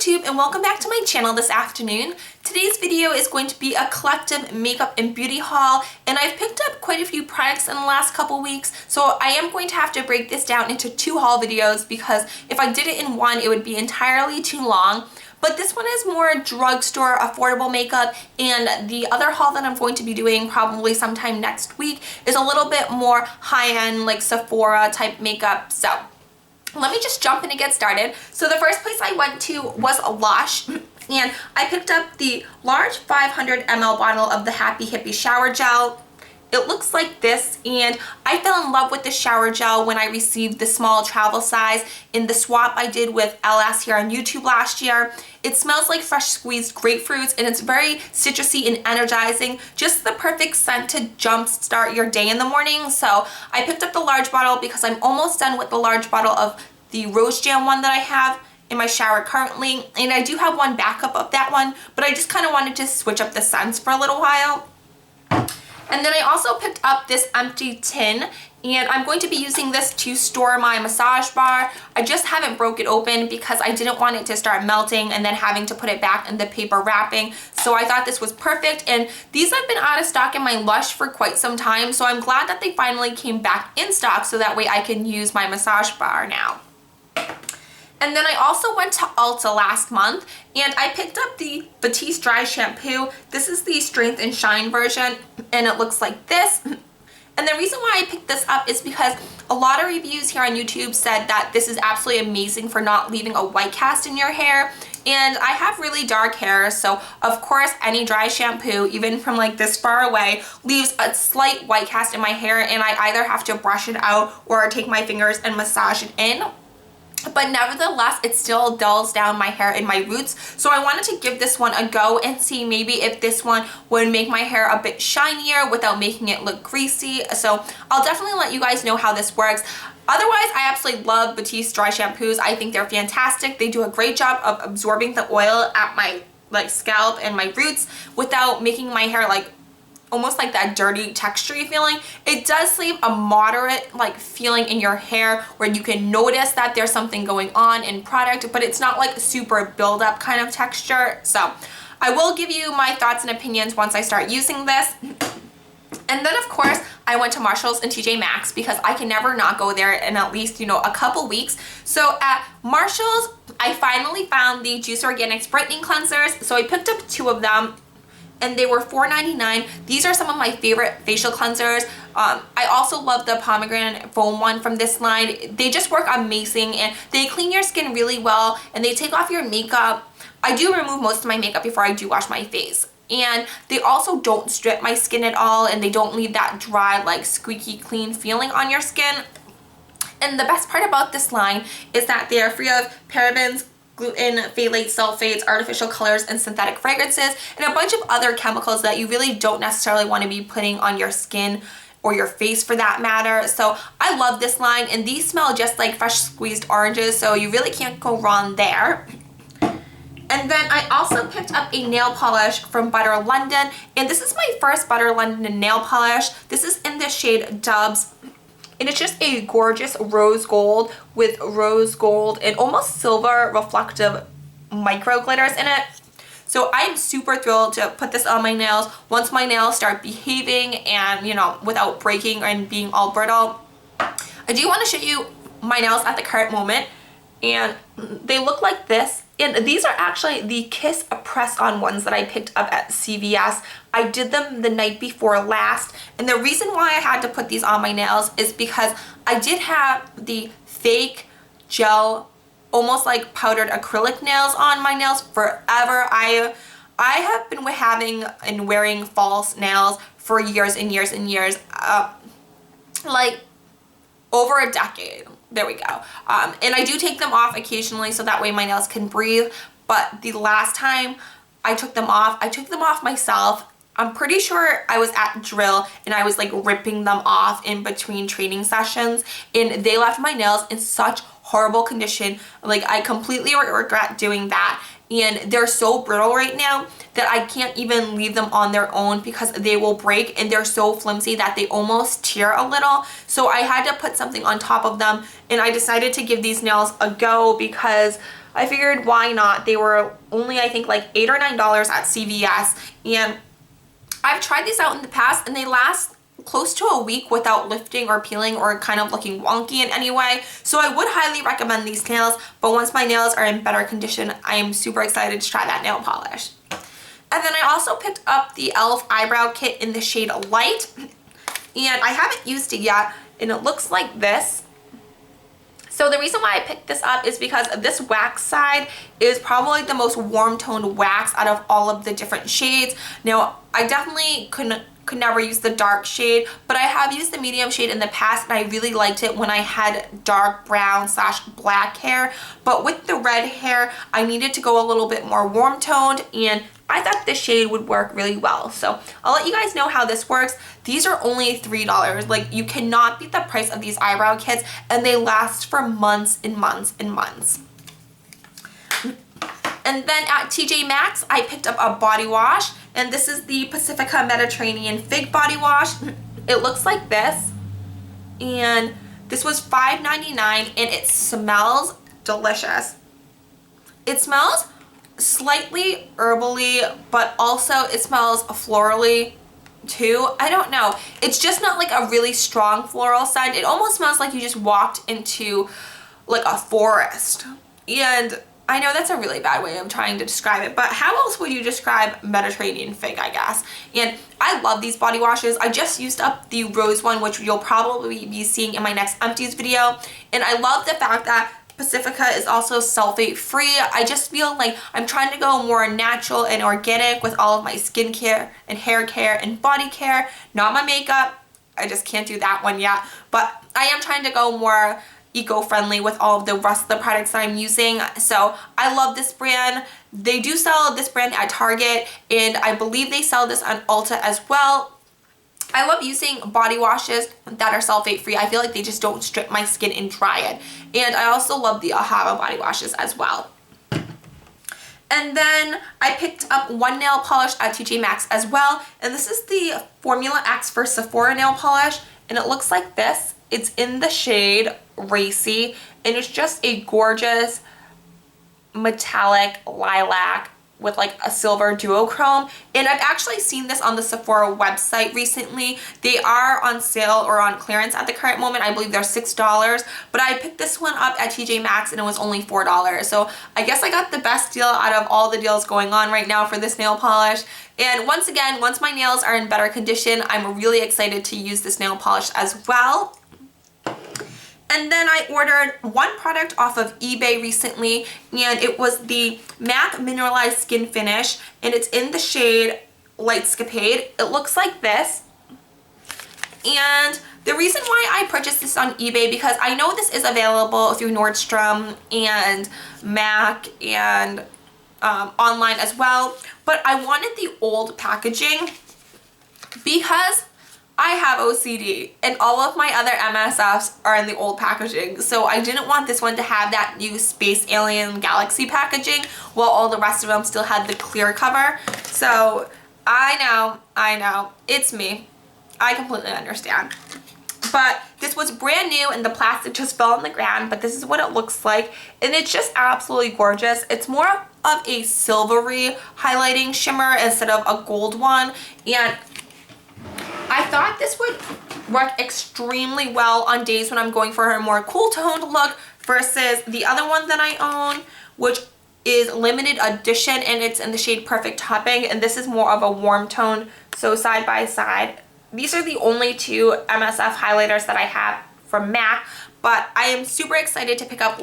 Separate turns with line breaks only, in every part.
YouTube and welcome back to my channel this afternoon. Today's video is going to be a collective makeup and beauty haul, and I've picked up quite a few products in the last couple weeks, so I am going to have to break this down into two haul videos because if I did it in one it would be entirely too long. But this one is more drugstore affordable makeup, and the other haul that I'm going to be doing probably sometime next week is a little bit more high-end, like Sephora type makeup. So let me just jump in and get started. So the first place I went to was Lush, and I picked up the large 500 ml bottle of the Happy Hippie shower gel. It looks like this, and I fell in love with the shower gel when I received the small travel size in the swap I did with LS here on YouTube last year. It smells like fresh squeezed grapefruits, and it's very citrusy and energizing, just the perfect scent to jumpstart your day in the morning. So I picked up the large bottle because I'm almost done with the large bottle of the rose jam one that I have in my shower currently, and I do have one backup of that one, but I just kind of wanted to switch up the scents for a little while. And then I also picked up this empty tin, and I'm going to be using this to store my massage bar. I just haven't broke it open because I didn't want it to start melting and then having to put it back in the paper wrapping. So I thought this was perfect, and these have been out of stock in my Lush for quite some time, so I'm glad that they finally came back in stock so that way I can use my massage bar now. And then I also went to Ulta last month, and I picked up the Batiste Dry Shampoo. This is the Strength and Shine version, and it looks like this. And the reason why I picked this up is because a lot of reviews here on YouTube said that this is absolutely amazing for not leaving a white cast in your hair. And I have really dark hair, so of course any dry shampoo, even from like this far away, leaves a slight white cast in my hair, and I either have to brush it out or take my fingers and massage it in. But nevertheless, it still dulls down my hair and my roots, so I wanted to give this one a go and see maybe if this one would make my hair a bit shinier without making it look greasy. So I'll definitely let you guys know how this works. Otherwise, I absolutely love Batiste dry shampoos. I think they're fantastic. They do a great job of absorbing the oil at my scalp and my roots without making my hair almost like that dirty textury feeling. It does leave a moderate feeling in your hair where you can notice that there's something going on in product, but it's not like a super build-up kind of texture. So I will give you my thoughts and opinions once I start using this. And then of course I went to Marshall's and TJ Maxx because I can never not go there in at least, a couple weeks. So at Marshall's, I finally found the Juice Organics brightening cleansers. So I picked up two of them, and they were $4.99. These are some of my favorite facial cleansers. I also love the pomegranate foam one from this line. They just work amazing, and they clean your skin really well, and they take off your makeup. I do remove most of my makeup before I do wash my face. And they also don't strip my skin at all, and they don't leave that dry, squeaky clean feeling on your skin. And the best part about this line is that they are free of parabens, gluten, phthalates, sulfates, artificial colors, and synthetic fragrances, and a bunch of other chemicals that you really don't necessarily want to be putting on your skin or your face for that matter. So I love this line, and these smell just like fresh squeezed oranges, so you really can't go wrong there. And then I also picked up a nail polish from Butter London, and this is my first Butter London nail polish. This is in the shade Dubs, and it's just a gorgeous rose gold with rose gold and almost silver reflective micro glitters in it. So I'm super thrilled to put this on my nails once my nails start behaving and, without breaking and being all brittle. I do want to show you my nails at the current moment, and they look like this. And these are actually the Kiss press-on ones that I picked up at CVS. I did them the night before last, and the reason why I had to put these on my nails is because I did have the fake gel, almost like powdered acrylic nails on my nails forever. I have been having and wearing false nails for years and years and years, over a decade. There we go. And I do take them off occasionally so that way my nails can breathe. But the last time I took them off myself. I'm pretty sure I was at drill and I was ripping them off in between training sessions, and they left my nails in such horrible condition. I completely regret doing that. And they're so brittle right now that I can't even leave them on their own because they will break, and they're so flimsy that they almost tear a little. So I had to put something on top of them, and I decided to give these nails a go because I figured why not? They were only, I think, like $8 or $9 at CVS, and I've tried these out in the past and they last close to a week without lifting or peeling or kind of looking wonky in any way. So I would highly recommend these nails, but once my nails are in better condition, I am super excited to try that nail polish. And then I also picked up the e.l.f. eyebrow kit in the shade Light, and I haven't used it yet, and it looks like this. So the reason why I picked this up is because this wax side is probably the most warm toned wax out of all of the different shades. Now, I definitely could never use the dark shade, but I have used the medium shade in the past, and I really liked it when I had dark brown / black hair. But with the red hair, I needed to go a little bit more warm toned, and I thought this shade would work really well. So I'll let you guys know how this works. These are only $3. Like, you cannot beat the price of these eyebrow kits, and they last for months and months and months. And then at TJ Maxx, I picked up a body wash, and this is the Pacifica Mediterranean Fig Body Wash. It looks like this, and this was $5.99, and it smells delicious. It smells slightly herbally, but also it smells florally too. I don't know. It's just not like a really strong floral scent. It almost smells like you just walked into like a forest. And I know that's a really bad way of trying to describe it, but how else would you describe Mediterranean fig, I guess? And I love these body washes. I just used up the rose one, which you'll probably be seeing in my next empties video. And I love the fact that Pacifica is also sulfate free. I just feel like I'm trying to go more natural and organic with all of my skincare and hair care and body care. Not my makeup. I just can't do that one yet. But I am trying to go more eco-friendly with all of the rest of the products that I'm using. So I love this brand. They do sell this brand at Target, and I believe they sell this on Ulta as well. I love using body washes that are sulfate free. I feel like they just don't strip my skin and dry it. And I also love the Ahava body washes as well. And then I picked up one nail polish at TJ Maxx as well. And this is the Formula X for Sephora nail polish. And it looks like this. It's in the shade Racy. And it's just a gorgeous metallic lilac with like a silver duochrome. And I've actually seen this on the Sephora website recently. They are on sale or on clearance at the current moment. I believe they're $6, but I picked this one up at TJ Maxx and it was only $4. So I guess I got the best deal out of all the deals going on right now for this nail polish. And once again, once my nails are in better condition, I'm really excited to use this nail polish as well. And then I ordered one product off of eBay recently, and it was the MAC Mineralized Skin Finish, and it's in the shade Lightscapade. It looks like this. And the reason why I purchased this on eBay, because I know this is available through Nordstrom and MAC and online as well, but I wanted the old packaging because I have OCD and all of my other MSFs are in the old packaging. So I didn't want this one to have that new Space Alien Galaxy packaging while all the rest of them still had the clear cover. So I know, it's me. I completely understand. But this was brand new and the plastic just fell on the ground, but this is what it looks like. And it's just absolutely gorgeous. It's more of a silvery highlighting shimmer instead of a gold one. And I thought this would work extremely well on days when I'm going for a more cool toned look versus the other one that I own, which is limited edition and it's in the shade Perfect Topping, and this is more of a warm tone. So side by side, these are the only two MSF highlighters that I have from MAC, but I am super excited to pick up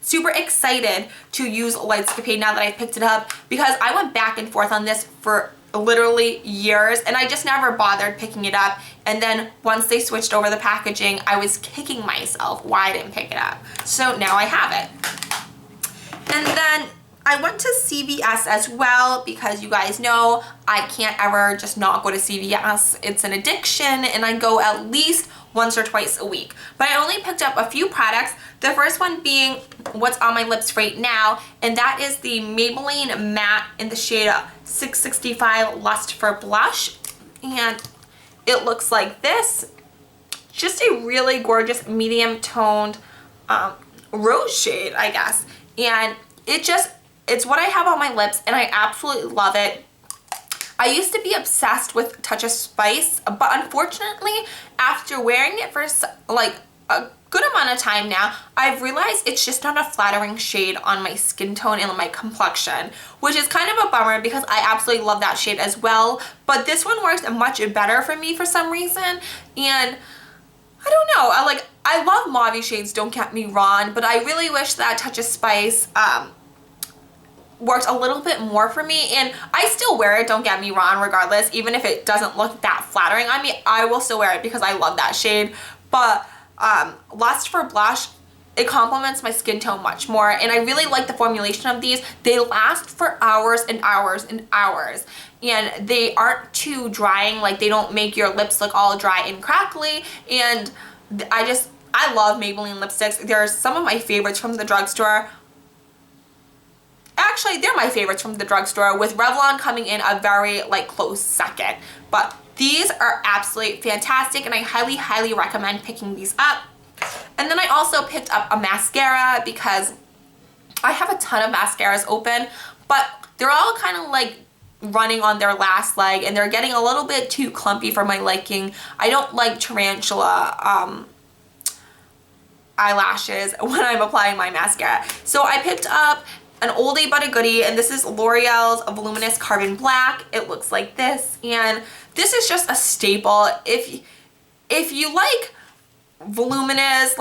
super excited to use Lightscapade now that I picked it up, because I went back and forth on this for literally years and I just never bothered picking it up. And then once they switched over the packaging, I was kicking myself why I didn't pick it up. So now I have it. And then I went to CVS as well, because you guys know I can't ever just not go to CVS. It's an addiction and I go at least once or twice a week. But I only picked up a few products. The first one being what's on my lips right now, and that is the Maybelline Matte in the shade 665 Lust for Blush. And it looks like this. Just a really gorgeous medium toned rose shade, I guess. and it's what I have on my lips, and I absolutely love it. I used to be obsessed with Touch of Spice, but unfortunately, after wearing it for like a good amount of time now, I've realized it's just not a flattering shade on my skin tone and my complexion, which is kind of a bummer because I absolutely love that shade as well. But this one works much better for me for some reason, and I don't know. I love mauve shades, don't get me wrong, but I really wish that Touch of Spice worked a little bit more for me, and I still wear it, don't get me wrong, regardless, even if it doesn't look that flattering on me, I will still wear it because I love that shade. But Lust for Blush, it complements my skin tone much more, and I really like the formulation of these. They last for hours and hours and hours, and they aren't too drying, like they don't make your lips look all dry and crackly, and I love Maybelline lipsticks. They're some of my favorites from the drugstore. Actually, they're my favorites from the drugstore, with Revlon coming in a very close second. But these are absolutely fantastic, and I highly, highly recommend picking these up. And then I also picked up a mascara because I have a ton of mascaras open, but they're all kind of running on their last leg, and they're getting a little bit too clumpy for my liking. I don't like tarantula eyelashes when I'm applying my mascara. So I picked up an oldie but a goodie, and this is L'Oreal's Voluminous Carbon Black. It looks like this, and this is just a staple. If you like voluminous,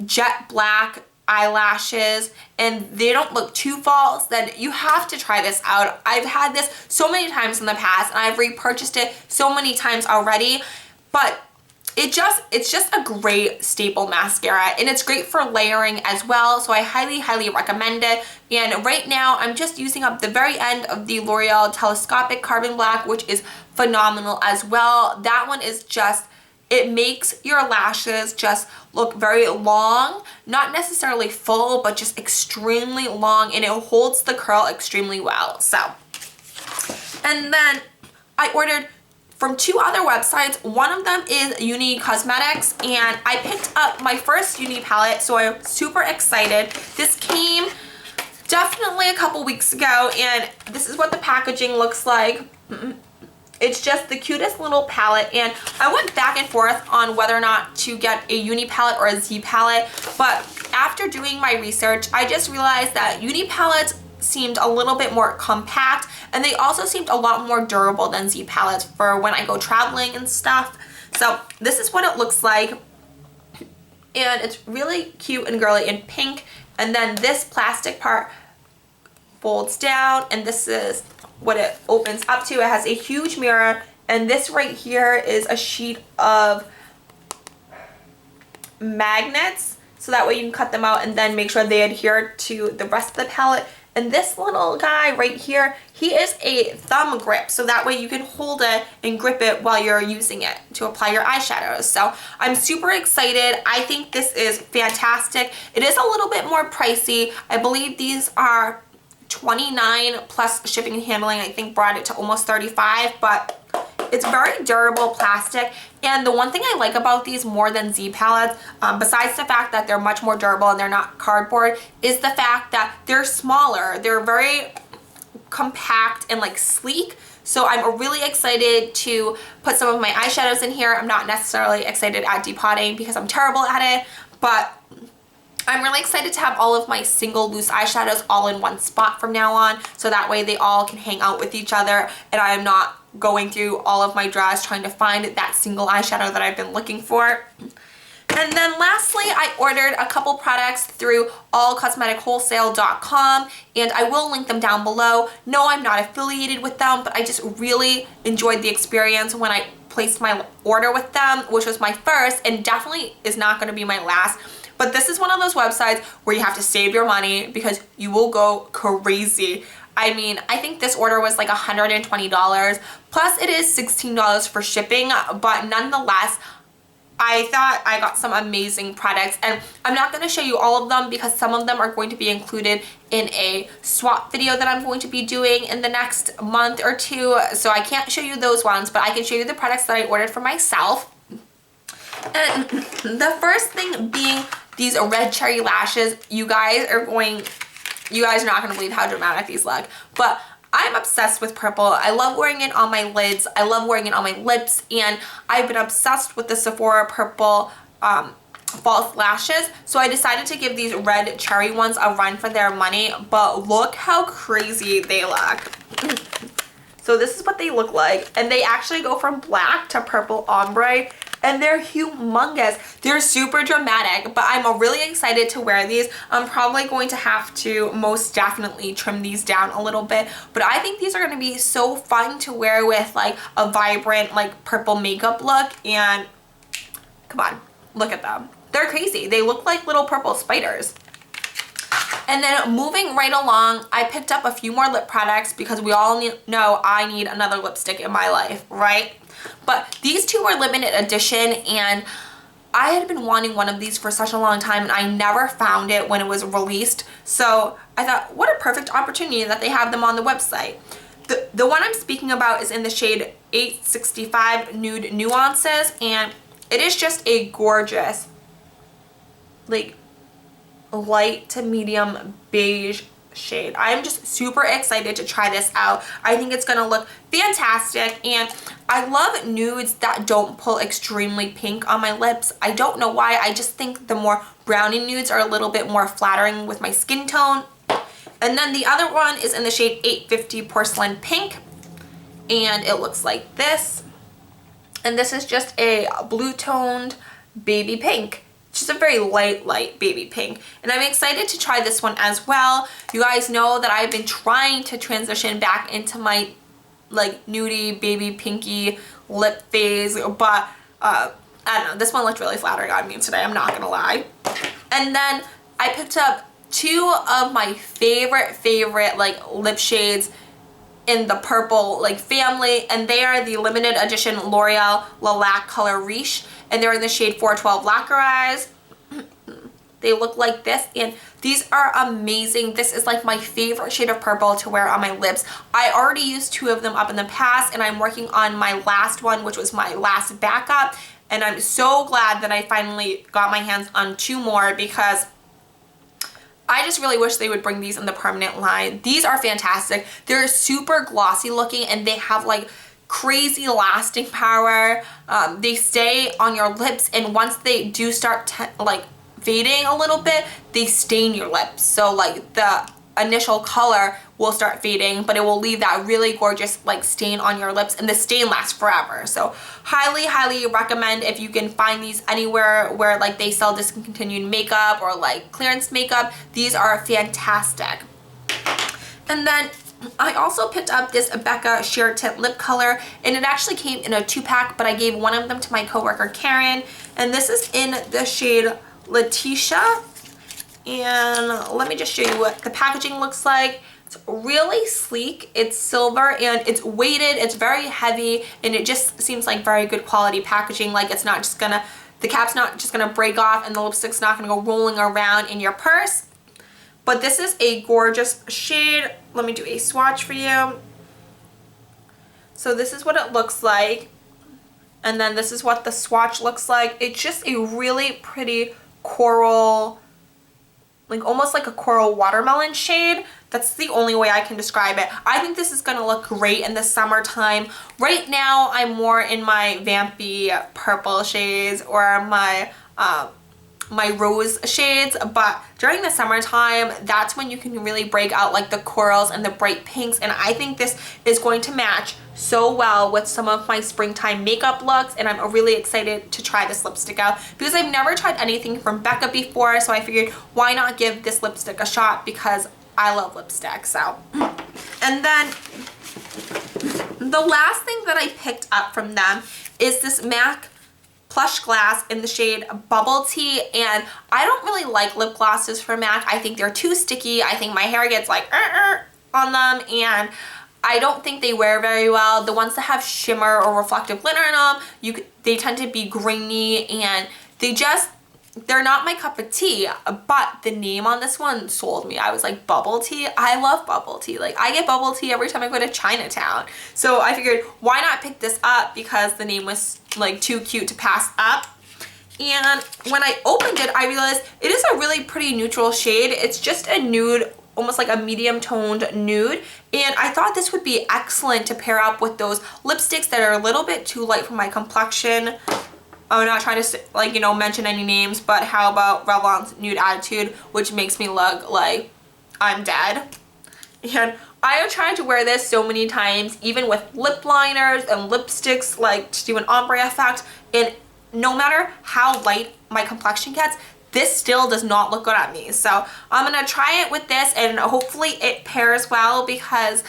jet black eyelashes and they don't look too false, then you have to try this out. I've had this so many times in the past, and I've repurchased it so many times already, but it's just a great staple mascara, and it's great for layering as well, so I highly, highly recommend it. And right now I'm just using up the very end of the L'Oreal Telescopic Carbon Black, which is phenomenal as well. That one is just, it makes your lashes just look very long, not necessarily full, but just extremely long, and it holds the curl extremely well. So, and then I ordered from two other websites. One of them is Uni Cosmetics, and I picked up my first Uni palette, so I'm super excited. This came definitely a couple weeks ago, and this is what the packaging looks like. It's just the cutest little palette, and I went back and forth on whether or not to get a Uni palette or a Z palette, but after doing my research, I just realized that Uni palettes seemed a little bit more compact, and they also seemed a lot more durable than Z palettes for when I go traveling and stuff. So this is what it looks like, and it's really cute and girly in pink, and then this plastic part folds down, and this is what it opens up to. It has a huge mirror, and this right here is a sheet of magnets, so that way you can cut them out and then make sure they adhere to the rest of the palette. And this little guy right here, he is a thumb grip, so that way you can hold it and grip it while you're using it to apply your eyeshadows. So I'm super excited. I think this is fantastic. It is a little bit more pricey. I believe these are $29 plus shipping and handling. I think brought it to almost $35, but it's very durable plastic. And the one thing I like about these more than Z palettes, besides the fact that they're much more durable and they're not cardboard, is the fact that they're smaller. They're very compact and sleek. So I'm really excited to put some of my eyeshadows in here. I'm not necessarily excited at depotting because I'm terrible at it, but I'm really excited to have all of my single loose eyeshadows all in one spot from now on, so that way they all can hang out with each other, and I am not going through all of my drawers trying to find that single eyeshadow that I've been looking for. And then lastly, I ordered a couple products through allcosmetichwholesale.com, and I will link them down below. No, I'm not affiliated with them, but I just really enjoyed the experience when I placed my order with them, which was my first and definitely is not going to be my last. But this is one of those websites where you have to save your money because you will go crazy. I mean, I think this order was $120, plus it is $16 for shipping, but nonetheless, I thought I got some amazing products, and I'm not going to show you all of them because some of them are going to be included in a swap video that I'm going to be doing in the next month or two, so I can't show you those ones, but I can show you the products that I ordered for myself. And the first thing being these red cherry lashes. You guys are going You guys are not gonna believe how dramatic these look, but I'm obsessed with purple. I love wearing it on my lids. I love wearing it on my lips, and I've been obsessed with the Sephora purple false lashes. So I decided to give these red cherry ones a run for their money, but look how crazy they look. So this is what they look like, and they actually go from black to purple ombre, and they're humongous. They're super dramatic, but I'm really excited to wear these. I'm probably going to have to most definitely trim these down a little bit, but I think these are going to be so fun to wear with like a vibrant like purple makeup look. And come on, look at them. They're crazy. They look like little purple spiders. And then moving right along, I picked up a few more lip products because we all know I need another lipstick in my life, right? But these two were limited edition, and I had been wanting one of these for such a long time, and I never found it when it was released. So I thought, what a perfect opportunity that they have them on the website. The one I'm speaking about is in the shade 865 Nude Nuances, and it is just a gorgeous, like, light to medium beige shade. I'm just super excited to try this out. I think it's gonna look fantastic, and I love nudes that don't pull extremely pink on my lips. I don't know why. I just think the more brownie nudes are a little bit more flattering with my skin tone. And then the other one is in the shade 850 Porcelain Pink, and it looks like this. And this is just a blue toned baby pink. It's just a very light baby pink, and I'm excited to try this one as well. You guys know that I've been trying to transition back into my like nudie baby pinky lip phase, but I don't know, this one looked really flattering on me today, I'm not gonna lie. And then I picked up two of my favorite like lip shades in the purple like family, and they are the limited edition L'Oreal Lilac Color Riche, and they're in the shade 412 Lacquer Eyes. They look like this, and these are amazing. This is like my favorite shade of purple to wear on my lips. I already used two of them up in the past, and I'm working on my last one, which was my last backup, and I'm so glad that I finally got my hands on two more, because I just really wish they would bring these in the permanent line. These are fantastic. They're super glossy looking, and they have like crazy lasting power. They stay on your lips, and once they do start like fading a little bit, they stain your lips. So like the initial color will start fading, but it will leave that really gorgeous like stain on your lips, and the stain lasts forever. So highly recommend if you can find these anywhere where like they sell discontinued makeup or like clearance makeup. These are fantastic. And then I also picked up this Becca Sheer Tint lip color, and it actually came in a 2-pack, but I gave one of them to my coworker Karen, and this is in the shade Letitia. And let me just show you what the packaging looks like. It's really sleek, it's silver, and it's weighted, it's very heavy, and it just seems like very good quality packaging. Like it's not just gonna, the cap's not just gonna break off, and the lipstick's not gonna go rolling around in your purse. But this is a gorgeous shade. Let me do a swatch for you. So this is what it looks like, and then this is what the swatch looks like. It's just a really pretty coral, like almost like a coral watermelon shade. That's the only way I can describe it. I think this is gonna look great in the summertime. Right now, I'm more in my vampy purple shades or my my rose shades, but during the summertime, that's when you can really break out like the corals and the bright pinks, and I think this is going to match so well with some of my springtime makeup looks, and I'm really excited to try this lipstick out because I've never tried anything from Becca before, so I figured why not give this lipstick a shot, because I love lipstick. So, and then the last thing that I picked up from them is this MAC Plush Glass in the shade Bubble Tea, and I don't really like lip glosses from MAC. I think they're too sticky. I think my hair gets like on them, and I don't think they wear very well. The ones that have shimmer or reflective glitter in them, they tend to be grainy, and they're not my cup of tea. But the name on this one sold me. I was like, bubble tea? I love bubble tea. Like, I get bubble tea every time I go to Chinatown. So I figured, why not pick this up, because the name was like too cute to pass up. And when I opened it, I realized it is a really pretty neutral shade. It's just a nude almost like a medium toned nude, and I thought this would be excellent to pair up with those lipsticks that are a little bit too light for my complexion. I'm not trying to, like, you know, mention any names, but how about Revlon's Nude Attitude, which makes me look like I'm dead. And I have tried to wear this so many times, even with lip liners and lipsticks, like to do an ombre effect, and no matter how light my complexion gets, this still does not look good on me. So I'm gonna try it with this, and hopefully it pairs well, because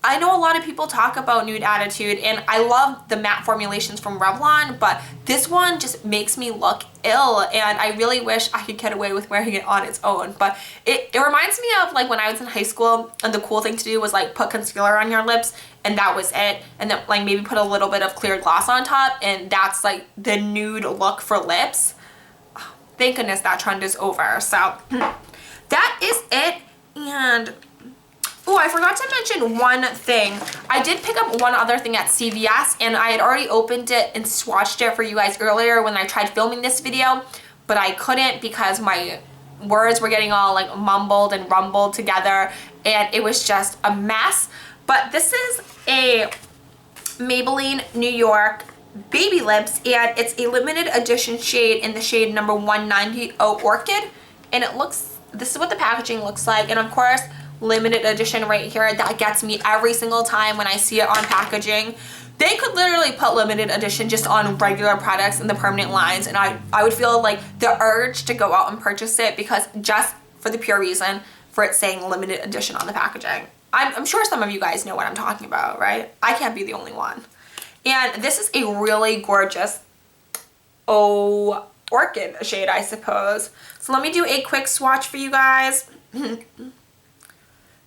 I know a lot of people talk about Nude Attitude, and I love the matte formulations from Revlon, but this one just makes me look ill, and I really wish I could get away with wearing it on its own. But it reminds me of like when I was in high school, and the cool thing to do was like put concealer on your lips, and that was it, and then like maybe put a little bit of clear gloss on top, and that's like the nude look for lips. Thank goodness that trend is over. So that is it. And oh, I forgot to mention one thing. I did pick up one other thing at CVS, and I had already opened it and swatched it for you guys earlier when I tried filming this video, but I couldn't because my words were getting all like mumbled and rumbled together, and it was just a mess. But this is a Maybelline New York Baby Lips, and it's a limited edition shade in the shade number 190 Orchid, and it looks, this is what the packaging looks like, and of course, limited edition right here. That gets me every single time when I see it on packaging. They could literally put limited edition just on regular products in the permanent lines, and I would feel like the urge to go out and purchase it, because just for the pure reason for it saying limited edition on the packaging. I'm sure some of you guys know what I'm talking about, right? I can't be the only one. And this is a really gorgeous orchid shade, I suppose. So let me do a quick swatch for you guys.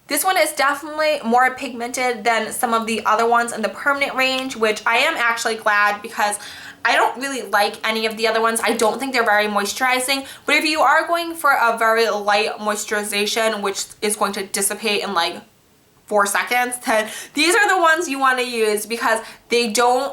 This one is definitely more pigmented than some of the other ones in the permanent range, which I am actually glad, because I don't really like any of the other ones. I don't think they're very moisturizing, but if you are going for a very light moisturization, which is going to dissipate in like 4 seconds, then these are the ones you want to use, because they don't,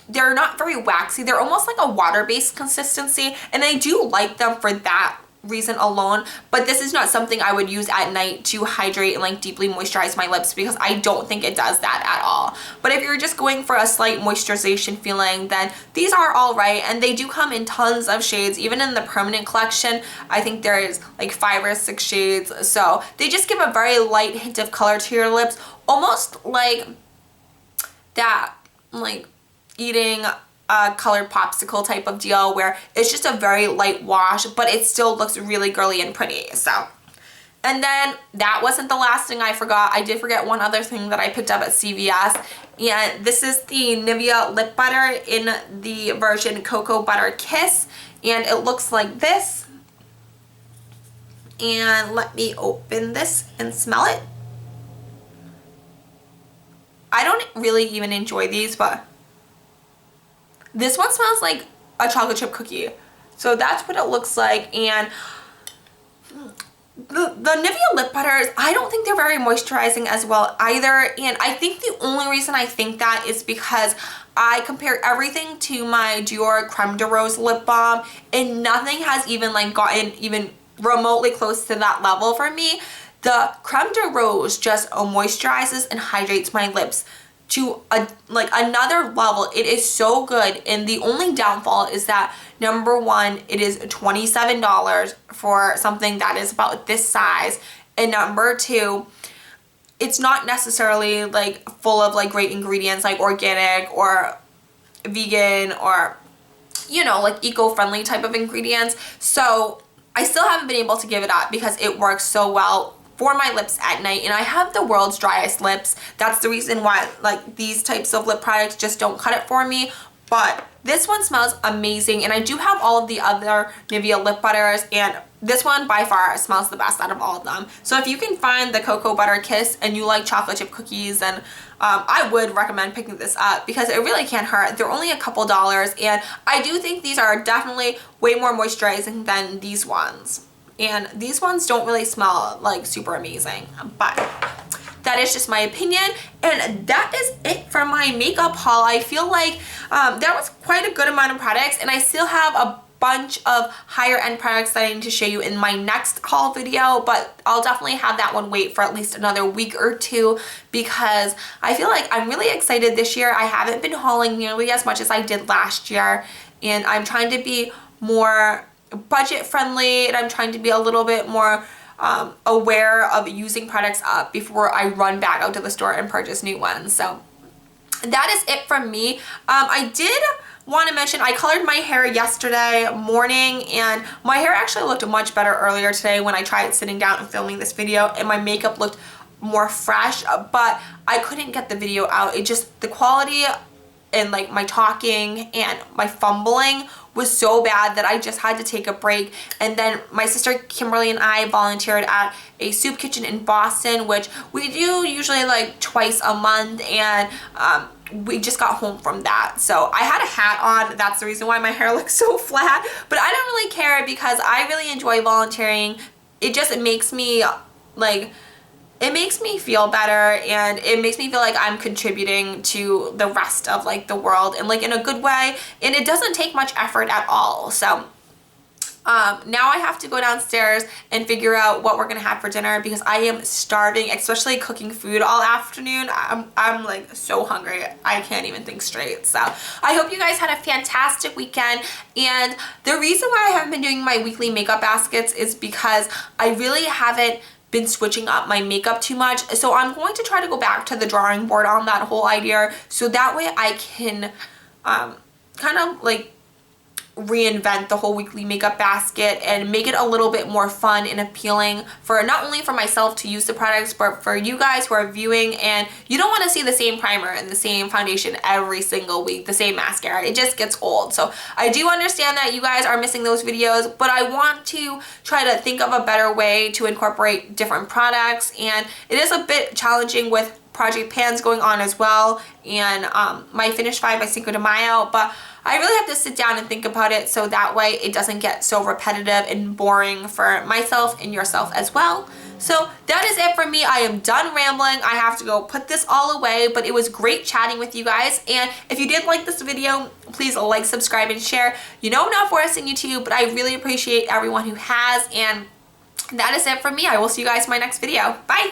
they're not very waxy. They're almost like a water-based consistency, and I do like them for that reason alone, but this is not something I would use at night to hydrate and like deeply moisturize my lips, because I don't think it does that at all. But if you're just going for a slight moisturization feeling, then these are all right, and they do come in tons of shades. Even in the permanent collection, I think there is like 5 or 6 shades, so they just give a very light hint of color to your lips, almost like that, like eating a colored popsicle type of deal, where it's just a very light wash, but it still looks really girly and pretty. So, and then that wasn't the last thing I forgot. I did forget one other thing that I picked up at CVS, and this is the Nivea lip butter in the version Cocoa Butter Kiss, and it looks like this. And let me open this and smell it. I don't really even enjoy these, but this one smells like a chocolate chip cookie. So that's what it looks like. And the Nivea lip butters, I don't think they're very moisturizing as well either. And I think the only reason I think that is because I compare everything to my Dior Creme de Rose lip balm, and nothing has even like gotten even remotely close to that level for me. The Creme de Rose just moisturizes and hydrates my lips to like another level. It is so good, and the only downfall is that number one, it is $27 for something that is about this size, and number two, it's not necessarily like full of like great ingredients like organic or vegan or, you know, like eco-friendly type of ingredients. So I still haven't been able to give it up because it works so well for my lips at night, and I have the world's driest lips. That's the reason why like these types of lip products just don't cut it for me. But this one smells amazing, and I do have all of the other Nivea lip butters, and this one by far smells the best out of all of them. So if you can find the Cocoa Butter Kiss and you like chocolate chip cookies, then I would recommend picking this up, because it really can't hurt. They're only a couple dollars, and I do think these are definitely way more moisturizing than these ones. And these ones don't really smell like super amazing, but that is just my opinion. And that is it for my makeup haul. I feel like that was quite a good amount of products, and I still have a bunch of higher end products that I need to show you in my next haul video, but I'll definitely have that one wait for at least another week or two because I feel like I'm really excited this year. I haven't been hauling nearly as much as I did last year, and I'm trying to be more budget friendly, and I'm trying to be a little bit more aware of using products up before I run back out to the store and purchase new ones. So that is it from me. I did want to mention I colored my hair yesterday morning, and my hair actually looked much better earlier today when I tried sitting down and filming this video, and my makeup looked more fresh, but I couldn't get the video out. It just, the quality and like my talking and my fumbling was so bad that I just had to take a break. And then my sister Kimberly and I volunteered at a soup kitchen in Boston, which we do usually like twice a month, and we just got home from that. So I had a hat on. That's the reason why my hair looks so flat, but I don't really care because I really enjoy volunteering. It makes me like, it makes me feel better, and it makes me feel like I'm contributing to the rest of like the world, and like in a good way, and it doesn't take much effort at all. So now I have to go downstairs and figure out what we're gonna have for dinner because I am starving, especially cooking food all afternoon. I'm like so hungry. I can't even think straight. So I hope you guys had a fantastic weekend, and the reason why I haven't been doing my weekly makeup baskets is because I really haven't been switching up my makeup too much. So I'm going to try to go back to the drawing board on that whole idea, so that way I can kind of like reinvent the whole weekly makeup basket and make it a little bit more fun and appealing for not only for myself to use the products, but for you guys who are viewing and you don't want to see the same primer and the same foundation every single week, the same mascara. It just gets old. So I do understand that you guys are missing those videos, but I want to try to think of a better way to incorporate different products, and it is a bit challenging with Project Pans going on as well, and my Finish 5 by Cinco de Mayo, but I really have to sit down and think about it so that way it doesn't get so repetitive and boring for myself and yourself as well. So that is it for me. I am done rambling. I have to go put this all away, but it was great chatting with you guys. And if you did like this video, please like, subscribe, and share. You know I'm not forcing you to, but I really appreciate everyone who has. And that is it for me. I will see you guys in my next video. Bye!